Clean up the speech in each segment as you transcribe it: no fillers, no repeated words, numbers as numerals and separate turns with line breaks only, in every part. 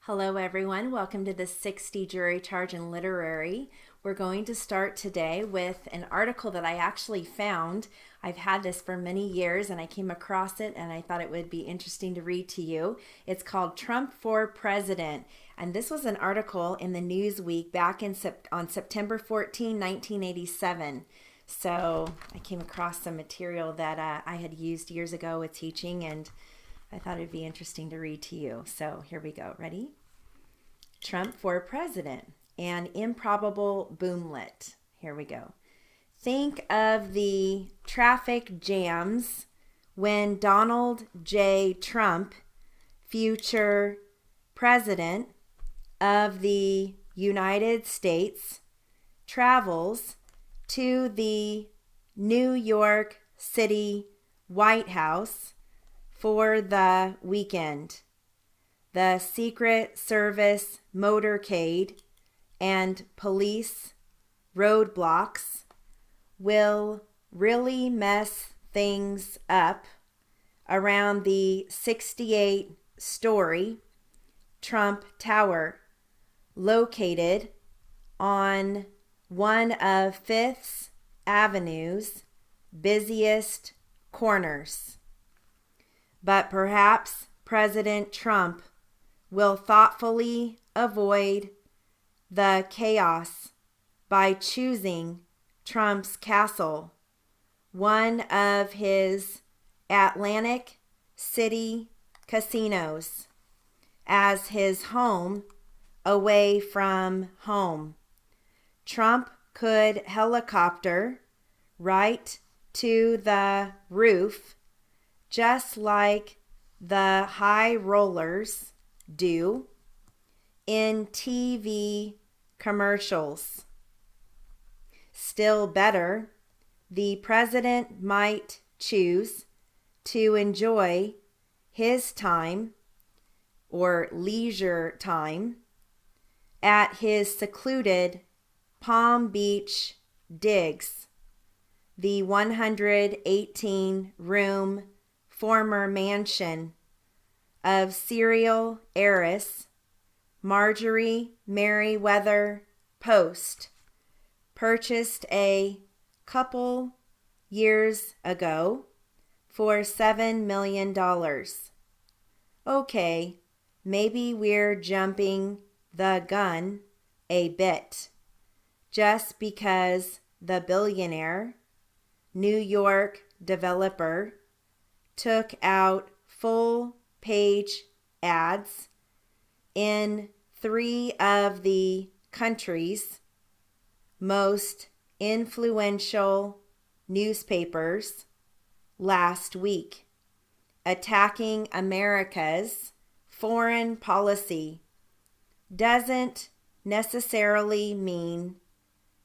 Hello everyone, welcome to the 60 Jury Charge in Literary. We're going to start today with an article that I actually found. I've had this for many years and I came across it and I thought it would be interesting to read to you. It's called Trump for President, and this was an article in the Newsweek back on September 14, 1987. So I came across some material that I had used years ago with teaching, and I thought it'd be interesting to read to you. So here we go. Ready? Trump for President, an improbable boomlet. Here we go. Think of the traffic jams when Donald J. Trump, future President of the United States, travels to the New York City White House for the weekend. The Secret Service motorcade and police roadblocks will really mess things up around the 68-story Trump Tower, located on one of Fifth Avenue's busiest corners. But perhaps President Trump will thoughtfully avoid the chaos by choosing Trump's Castle, one of his Atlantic City casinos, as his home away from home. Trump could helicopter right to the roof, just like the high rollers do in TV commercials. Still better, the president might choose to enjoy his time or leisure time at his secluded Palm Beach digs, the 118-room former mansion of serial heiress Marjorie Merriweather Post, purchased a couple years ago for $7 million. Okay, maybe we're jumping the gun a bit, just because the billionaire New York developer took out full-page ads in 3 of the country's most influential newspapers last week, attacking America's foreign policy, doesn't necessarily mean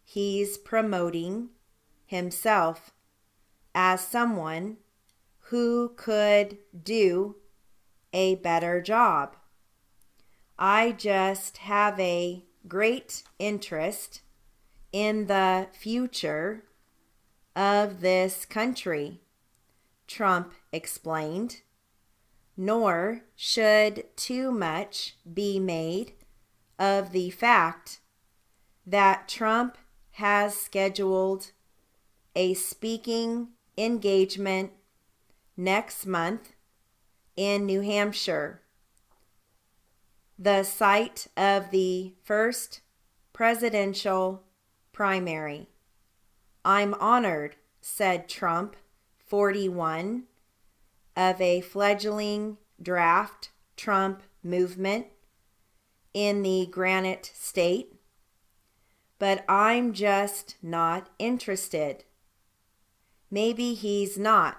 he's promoting himself as someone who could do a better job. I just have a great interest in the future of this country, Trump explained. Nor should too much be made of the fact that Trump has scheduled a speaking engagement next month in New Hampshire, the site of the first presidential primary. I'm honored, said Trump, 41, of a fledgling draft Trump movement in the Granite State, but I'm just not interested. Maybe he's not,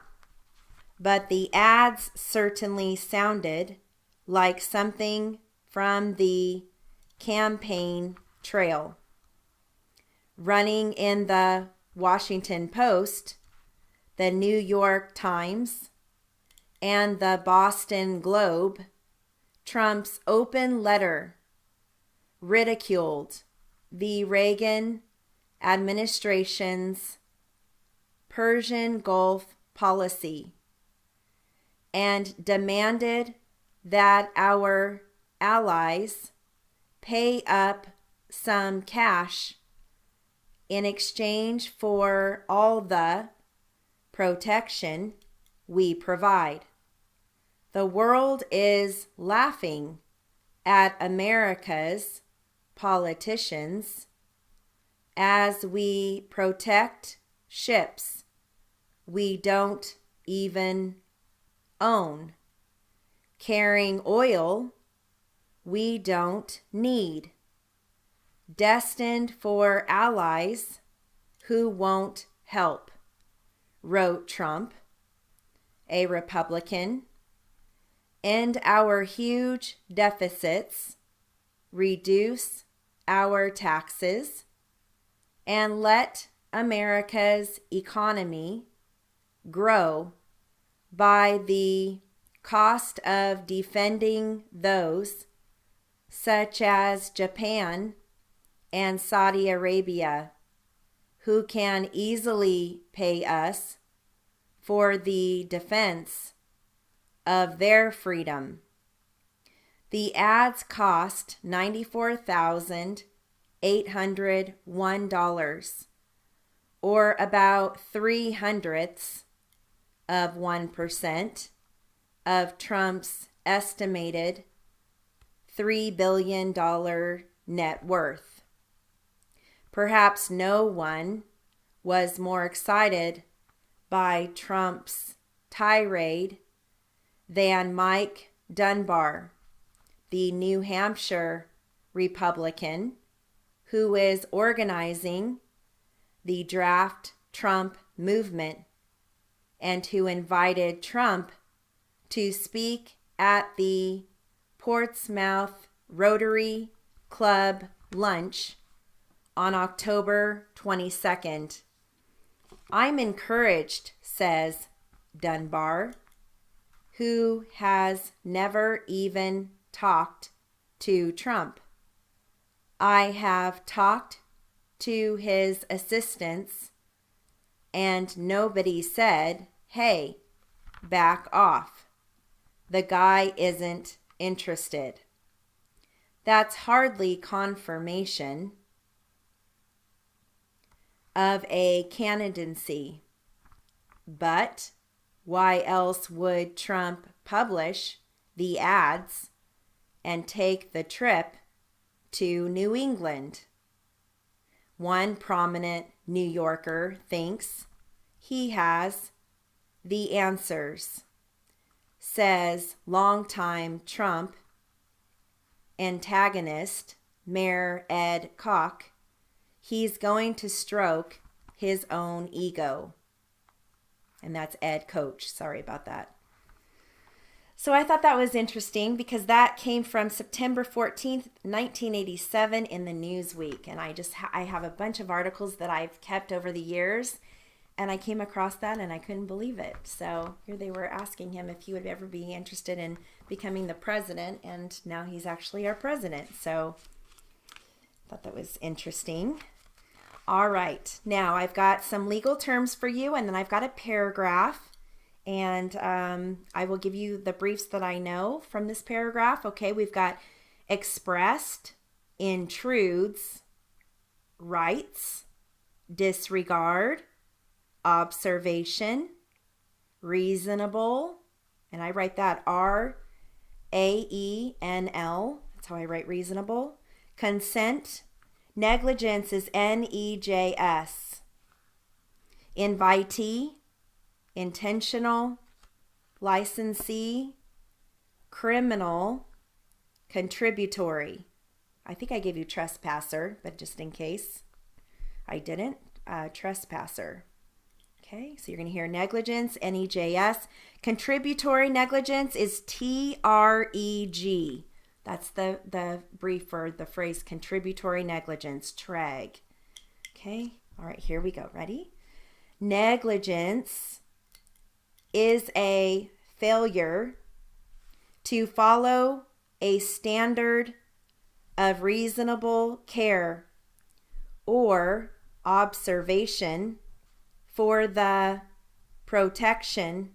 but the ads certainly sounded like something from the campaign trail. Running in the Washington Post, the New York Times, and the Boston Globe, Trump's open letter ridiculed the Reagan administration's Persian Gulf policy and demanded that our allies pay up some cash in exchange for all the protection we provide. The world is laughing at America's politicians as we protect ships we don't even own, carrying oil we don't need, destined for allies who won't help, wrote Trump, a Republican. End our huge deficits, reduce our taxes, and let America's economy grow by the cost of defending those such as Japan and Saudi Arabia, who can easily pay us for the defense of their freedom. The ads cost $94,801, or about 0.03% of Trump's estimated $3 billion net worth. Perhaps no one was more excited by Trump's tirade than Mike Dunbar, the New Hampshire Republican, who is organizing the Draft Trump movement and who invited Trump to speak at the Portsmouth Rotary Club lunch on October 22nd. I'm encouraged, says Dunbar, who has never even talked to Trump. I have talked to his assistants and nobody said, "Hey, back off. The guy isn't interested." That's hardly confirmation of a candidacy. But why else would Trump publish the ads and take the trip to New England? One prominent New Yorker thinks he has the answers, says longtime Trump antagonist Mayor Ed Koch. He's going to stroke his own ego. And that's Ed Koch. Sorry about that. So I thought that was interesting because that came from September 14th, 1987 in the Newsweek. And I have a bunch of articles that I've kept over the years. And I came across that and I couldn't believe it. So here they were asking him if he would ever be interested in becoming the president. And now he's actually our president. So I thought that was interesting. All right. Now I've got some legal terms for you and then I've got a paragraph. And I will give you the briefs that I know from this paragraph. Okay, we've got expressed, intrudes, rights, disregard, observation, reasonable, and I write that R-A-E-N-L. That's how I write reasonable. Consent, negligence is N-E-J-S. Invitee, intentional, licensee, criminal, contributory. I think I gave you trespasser, but just in case I didn't, trespasser. Okay, so you're going to hear negligence, N-E-J-S. Contributory negligence is T-R-E-G. That's the brief for the phrase contributory negligence, TREG. Okay, all right, here we go. Ready? Negligence is a failure to follow a standard of reasonable care or observation for the protection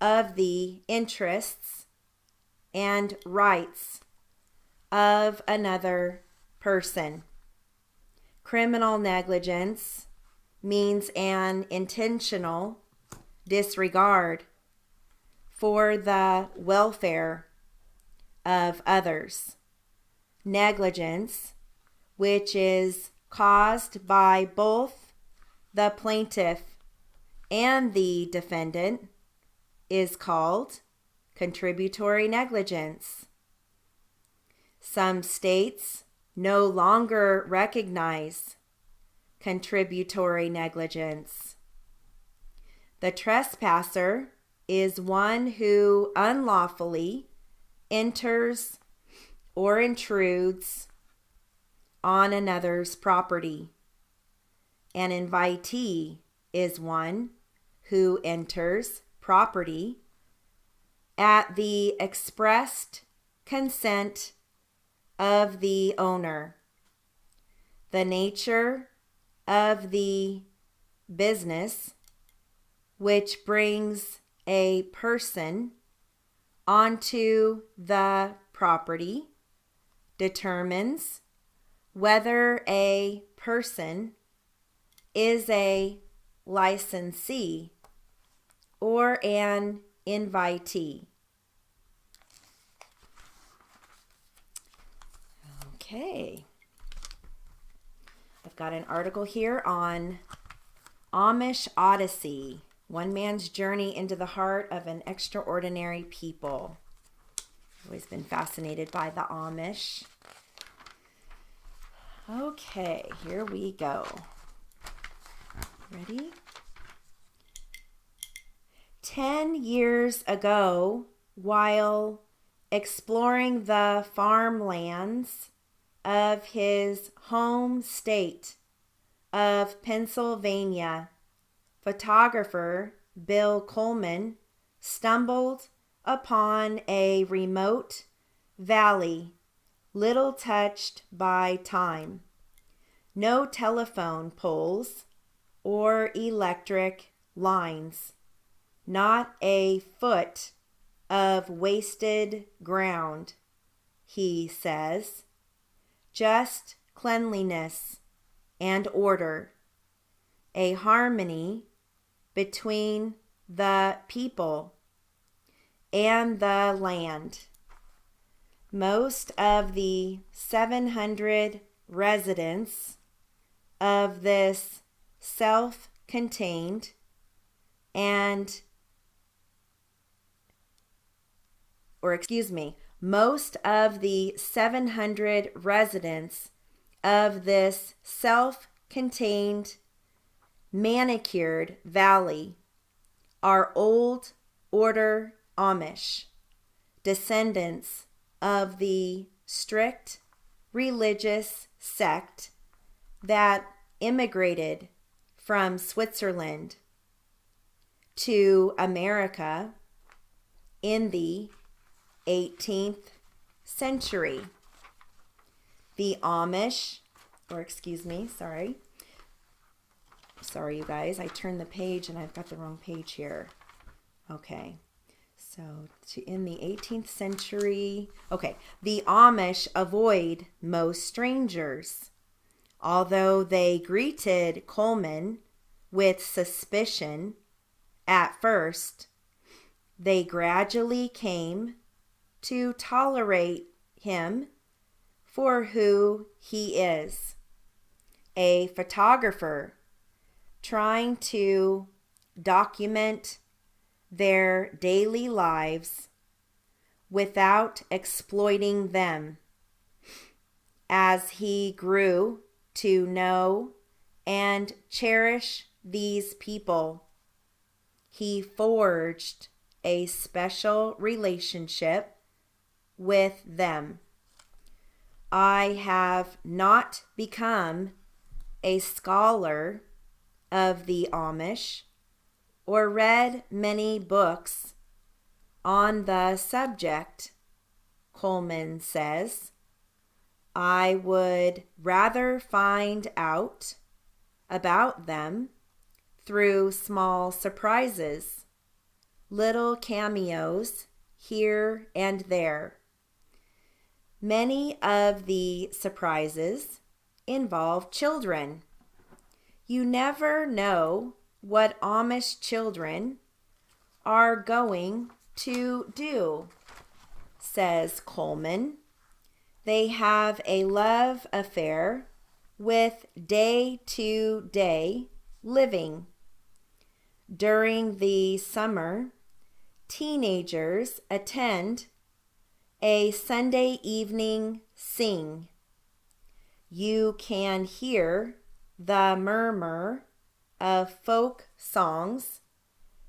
of the interests and rights of another person. Criminal negligence means an intentional disregard for the welfare of others. Negligence, which is caused by both the plaintiff and the defendant, is called contributory negligence. Some states no longer recognize contributory negligence. The trespasser is one who unlawfully enters or intrudes on another's property. An invitee is one who enters property at the expressed consent of the owner. The nature of the business which brings a person onto the property determines whether a person is a licensee or an invitee. Okay. I've got an article here on Amish Odyssey, one man's journey into the heart of an extraordinary people. I've always been fascinated by the Amish. Okay, here we go. Ready? 10 years ago, while exploring the farmlands of his home state of Pennsylvania, photographer Bill Coleman stumbled upon a remote valley little touched by time. No telephone poles or electric lines. Not a foot of wasted ground, he says. Just cleanliness and order. A harmony between the people and the land. Most of the 700 residents of this self-contained most of the 700 residents of this self-contained manicured valley are old order Amish, descendants of the strict religious sect that immigrated from Switzerland to America in the 18th century. The Amish, sorry you guys, I turned the page and I've got the wrong page here. Okay, so in the 18th century, the Amish avoid most strangers. Although they greeted Coleman with suspicion at first, they gradually came to tolerate him for who he is, a photographer trying to document their daily lives without exploiting them. As he grew to know and cherish these people, he forged a special relationship with them. I have not become a scholar of the Amish or read many books on the subject, Coleman says. I would rather find out about them through small surprises, little cameos here and there. Many of the surprises involve children. You never know what Amish children are going to do, says Coleman. They have a love affair with day-to-day living. During the summer, teenagers attend a Sunday evening sing. You can hear the murmur of folk songs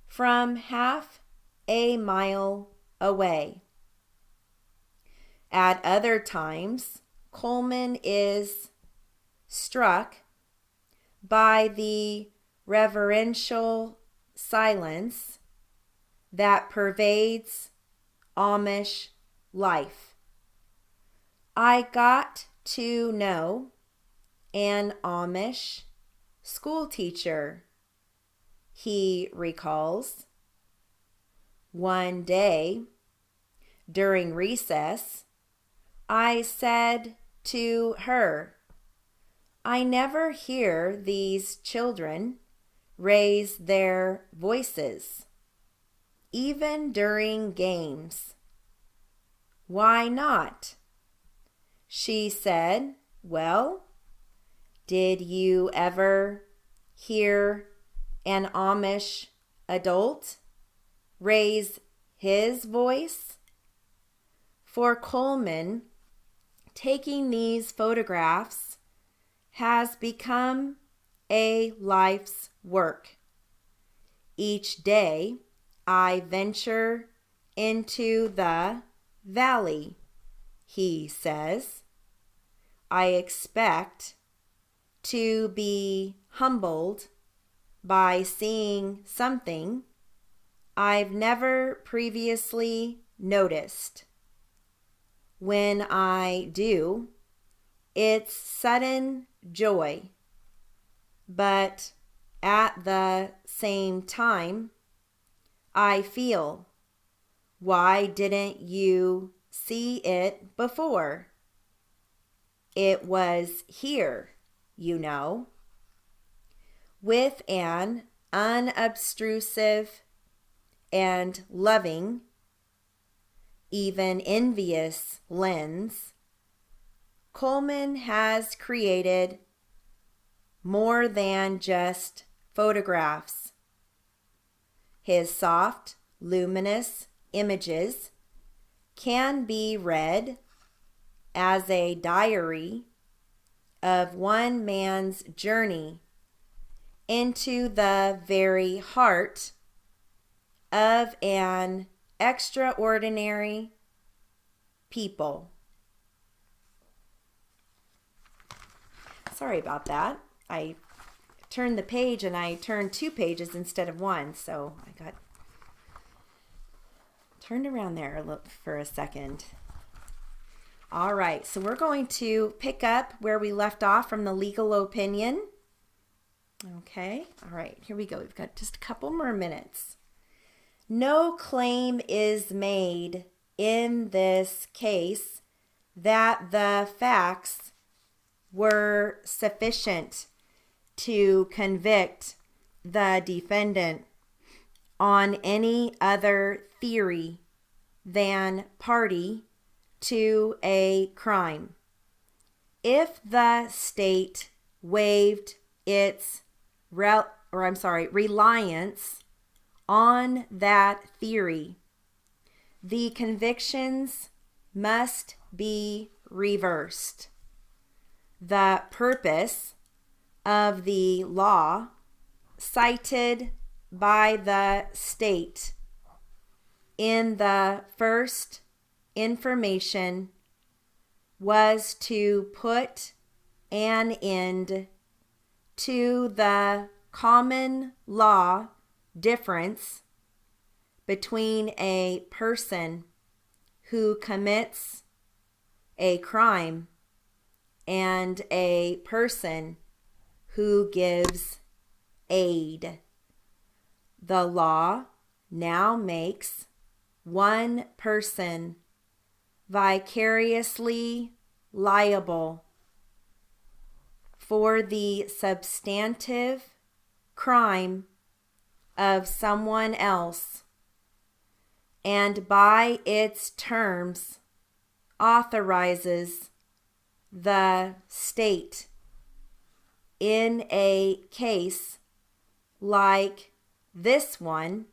from half a mile away. At other times, Coleman is struck by the reverential silence that pervades Amish life. I got to know an Amish school teacher, he recalls. One day, during recess, I said to her, I never hear these children raise their voices, even during games. Why not? She said, well, did you ever hear an Amish adult raise his voice? For Coleman, taking these photographs has become a life's work. Each day, I venture into the valley, he says. I expect to be humbled by seeing something I've never previously noticed. When I do, it's sudden joy, but at the same time, I feel, why didn't you see it before? It was here, you know. With an unobtrusive and loving, even envious lens, Coleman has created more than just photographs. His soft, luminous images can be read as a diary of one man's journey into the very heart of an extraordinary people. Sorry about that. I turned the page and I turned 2 pages instead of 1, so I got turned around there for a second. All right, so we're going to pick up where we left off from the legal opinion. Okay, all right, here we go. We've got just a couple more minutes. No claim is made in this case that the facts were sufficient to convict the defendant on any other theory than party to a crime. If the state waived its reliance on that theory, the convictions must be reversed. The purpose of the law cited by the state in the first information was to put an end to the common law difference between a person who commits a crime and a person who gives aid. The law now makes one person vicariously liable for the substantive crime of someone else, and by its terms authorizes the state in a case like this one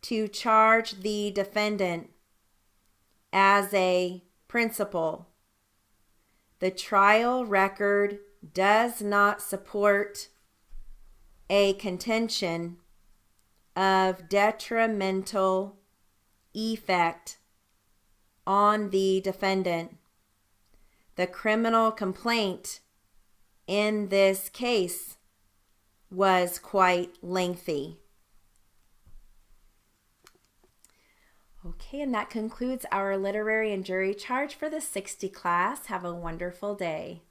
to charge the defendant as a principal. The trial record does not support a contention of detrimental effect on the defendant. The criminal complaint in this case was quite lengthy. Okay, and that concludes our literary and jury charge for the 60 class. Have a wonderful day.